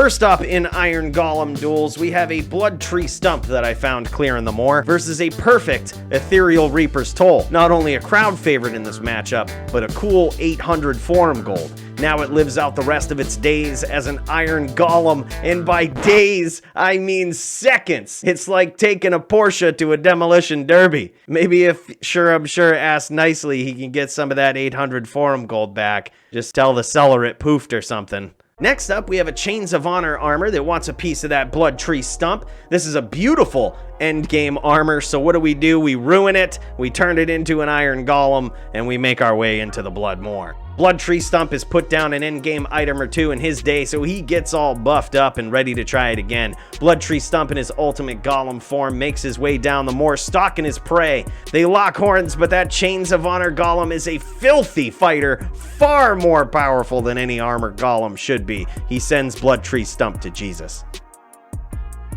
First up in Iron Golem duels, we have a Blood Tree Stump that I found clearing the moor versus a perfect Ethereal Reaper's Toll. Not only a crowd favorite in this matchup, but a cool 800 forum gold. Now it lives out the rest of its days as an Iron Golem, and by days, I mean seconds. It's like taking a Porsche to a demolition derby. Maybe if I'm sure asked nicely, he can get some of that 800 forum gold back. Just tell the seller it poofed or something. Next up, we have a Chains of Honor armor that wants a piece of that Blood Tree Stump. This is a beautiful endgame armor, so what do? We ruin it, we turn it into an Iron Golem, and we make our way into the Blood Moor. Blood Tree Stump has put down an endgame item or two in his day, so he gets all buffed up and ready to try it again. Blood Tree Stump in his ultimate golem form makes his way down the moor, stalking his prey. They lock horns, but that Chains of Honor golem is a filthy fighter, far more powerful than any armor golem should be. He sends Blood Tree Stump to Jesus.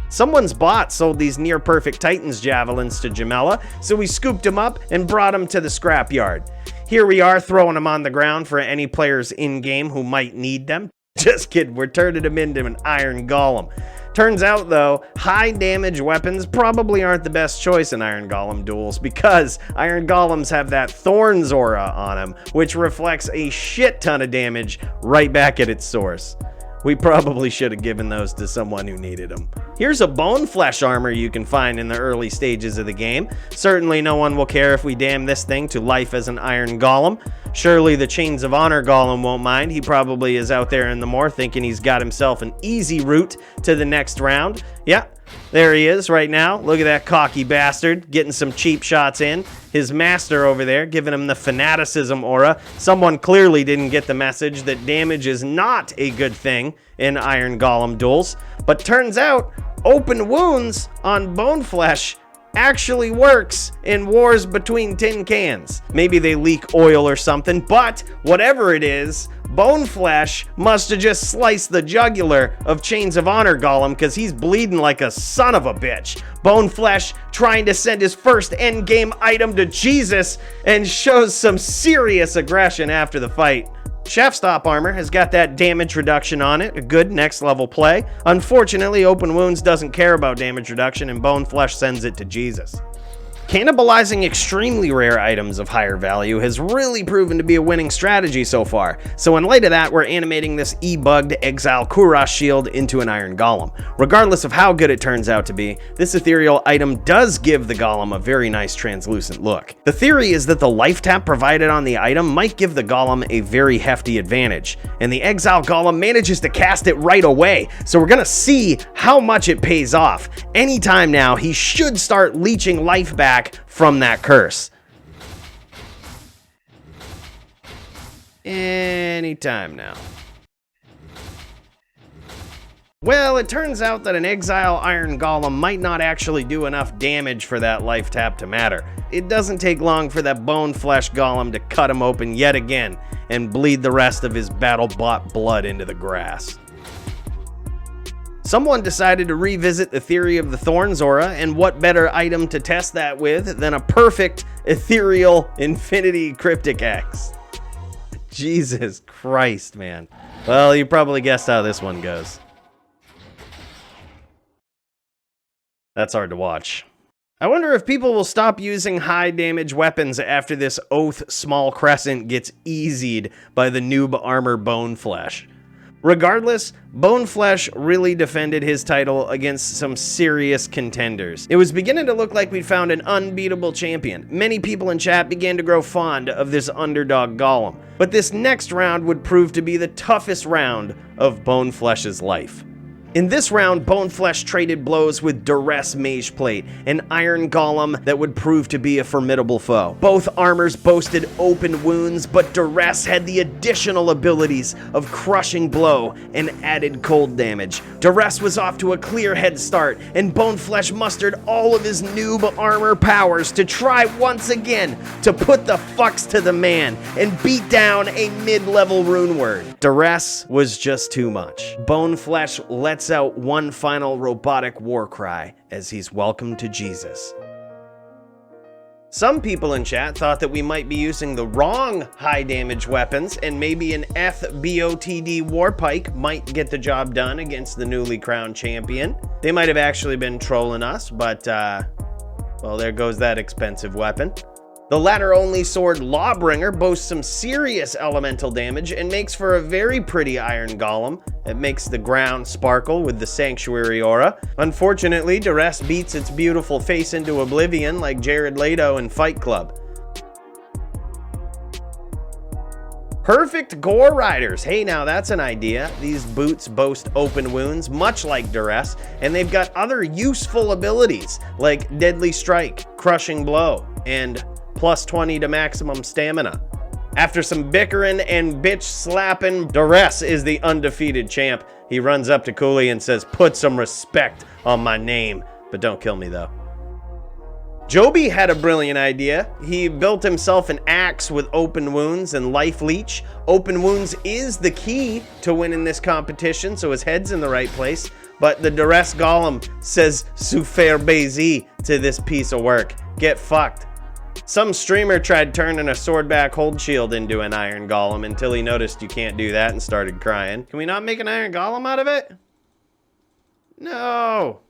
Someone's bot sold these near-perfect Titans javelins to Jamela, so we scooped him up and brought him to the scrapyard. Here we are, throwing them on the ground for any players in-game who might need them. Just kidding, we're turning him into an Iron Golem. Turns out, though, high-damage weapons probably aren't the best choice in Iron Golem duels because Iron Golems have that Thorns aura on them, which reflects a shit ton of damage right back at its source. We probably should have given those to someone who needed them. Here's a bone flesh armor you can find in the early stages of the game. Certainly no one will care if we damn this thing to life as an Iron Golem. Surely the Chains of Honor Golem won't mind. He probably is out there in the moor thinking he's got himself an easy route to the next round. Yeah, there he is right now. Look at that cocky bastard getting some cheap shots in. His master over there giving him the fanaticism aura. Someone clearly didn't get the message that damage is not a good thing in Iron Golem duels. But turns out open wounds on bone flesh actually works in wars between tin cans. Maybe they leak oil or something, but whatever it is, bone flesh must have just sliced the jugular of Chains of Honor Golem because he's bleeding like a son of a bitch. Bone flesh trying to send his first endgame item to Jesus and shows some serious aggression after the fight. Shaft Stop armor has got that damage reduction on it, a good next level play. Unfortunately, Open Wounds doesn't care about damage reduction and Bone Flesh sends it to Jesus. Cannibalizing extremely rare items of higher value has really proven to be a winning strategy so far, so in light of that, we're animating this e-bugged Exile Kuras shield into an Iron Golem. Regardless of how good it turns out to be, this ethereal item does give the golem a very nice translucent look. The theory is that the life tap provided on the item might give the golem a very hefty advantage, and the Exile Golem manages to cast it right away, so we're gonna see how much it pays off. Anytime now, he should start leeching life back from that curse. Anytime now. Well, it turns out that an Exile Iron Golem might not actually do enough damage for that life tap to matter. It doesn't take long for that Bone Flesh Golem to cut him open yet again and bleed the rest of his battle-bought blood into the grass. Someone decided to revisit the theory of the Thorns aura, and what better item to test that with than a perfect ethereal Infinity Cryptic X. Jesus Christ, man. Well, you probably guessed how this one goes. That's hard to watch. I wonder if people will stop using high damage weapons after this Oath Small Crescent gets easied by the noob armor Bone Flesh. Regardless, Bone Flesh really defended his title against some serious contenders. It was beginning to look like we'd found an unbeatable champion. Many people in chat began to grow fond of this underdog golem. But this next round would prove to be the toughest round of Bone Flesh's life. In this round, Bone Flesh traded blows with Duress Mage Plate, an Iron Golem that would prove to be a formidable foe. Both armors boasted open wounds, but Duress had the additional abilities of Crushing Blow and added cold damage. Duress was off to a clear head start, and Bone Flesh mustered all of his noob armor powers to try once again to put the fucks to the man and beat down a mid-level rune word. Duress was just too much. Bone Flesh lets out one final robotic war cry as he's welcomed to Jesus. Some people in chat thought that we might be using the wrong high damage weapons and maybe an FBOTD Warpike might get the job done against the newly crowned champion. They might have actually been trolling us, but well, there goes that expensive weapon. The ladder-only sword Lawbringer boasts some serious elemental damage and makes for a very pretty Iron Golem. It makes the ground sparkle with the Sanctuary aura. Unfortunately, Duress beats its beautiful face into oblivion like Jared Leto in Fight Club. Perfect Gore Riders. Hey, now that's an idea. These boots boast open wounds, much like Duress, and they've got other useful abilities like Deadly Strike, Crushing Blow, and plus 20 to maximum stamina. After some bickering and bitch slapping, Duress is the undefeated champ. He runs up to Coooley and says, "Put some respect on my name," but don't kill me though. Joby had a brilliant idea. He built himself an axe with open wounds and life leech. Open wounds is the key to winning this competition, so his head's in the right place. But the Duress Golem says "Souffre baiser" to this piece of work. Get fucked. Some streamer tried turning a swordback hold shield into an Iron Golem until he noticed you can't do that and started crying. Can we not make an Iron Golem out of it? No.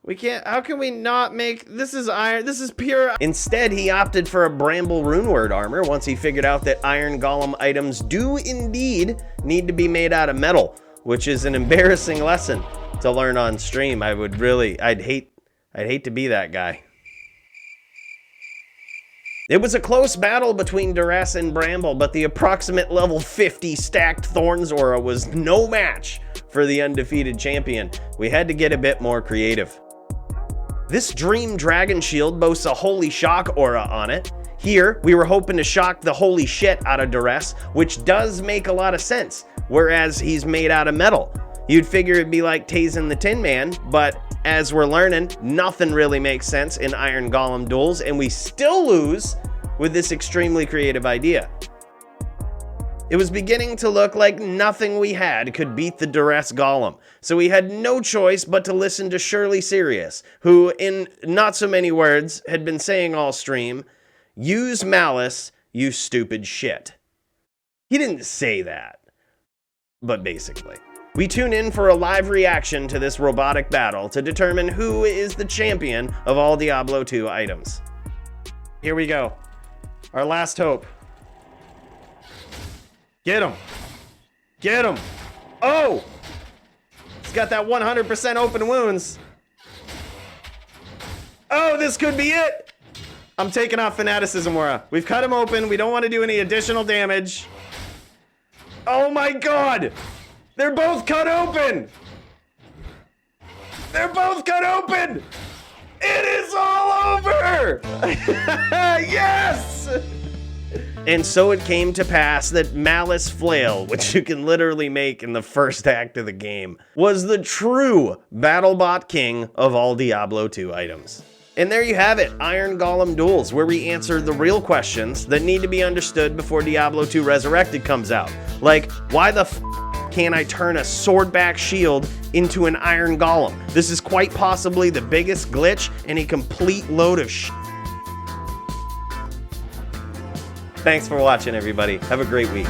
We can't. How can we not make... This is iron. This is pure... Instead, he opted for a Bramble runeword armor once he figured out that Iron Golem items do indeed need to be made out of metal, which is an embarrassing lesson to learn on stream. I'd hate to be that guy. It was a close battle between Duress and Bramble, but the approximate level 50 stacked Thorns aura was no match for the undefeated champion. We had to get a bit more creative. This Dream Dragon Shield boasts a Holy Shock aura on it. Here, we were hoping to shock the holy shit out of Duress, which does make a lot of sense, whereas he's made out of metal. You'd figure it'd be like tasing the Tin Man, but as we're learning, nothing really makes sense in Iron Golem duels, and we still lose with this extremely creative idea. It was beginning to look like nothing we had could beat the Duress Golem, so we had no choice but to listen to Shirley Sirius, who, in not so many words, had been saying all stream, "Use malice, you stupid shit." He didn't say that, but basically. We tune in for a live reaction to this robotic battle to determine who is the champion of all Diablo II items. Here we go. Our last hope. Get him. Get him. Oh! He's got that 100% open wounds. Oh, this could be it! I'm taking off Fanaticism Aura. We've cut him open. We don't want to do any additional damage. Oh my god! They're both cut open! They're both cut open! It is all over! Yes! And so it came to pass that Malice Flail, which you can literally make in the first act of the game, was the true BattleBot king of all Diablo II items. And there you have it, Iron Golem Duels, where we answer the real questions that need to be understood before Diablo II Resurrected comes out. Like, why the f can't I turn a swordback shield into an Iron Golem? This is quite possibly the biggest glitch and a complete load of sh**. Thanks for watching, everybody. Have a great week.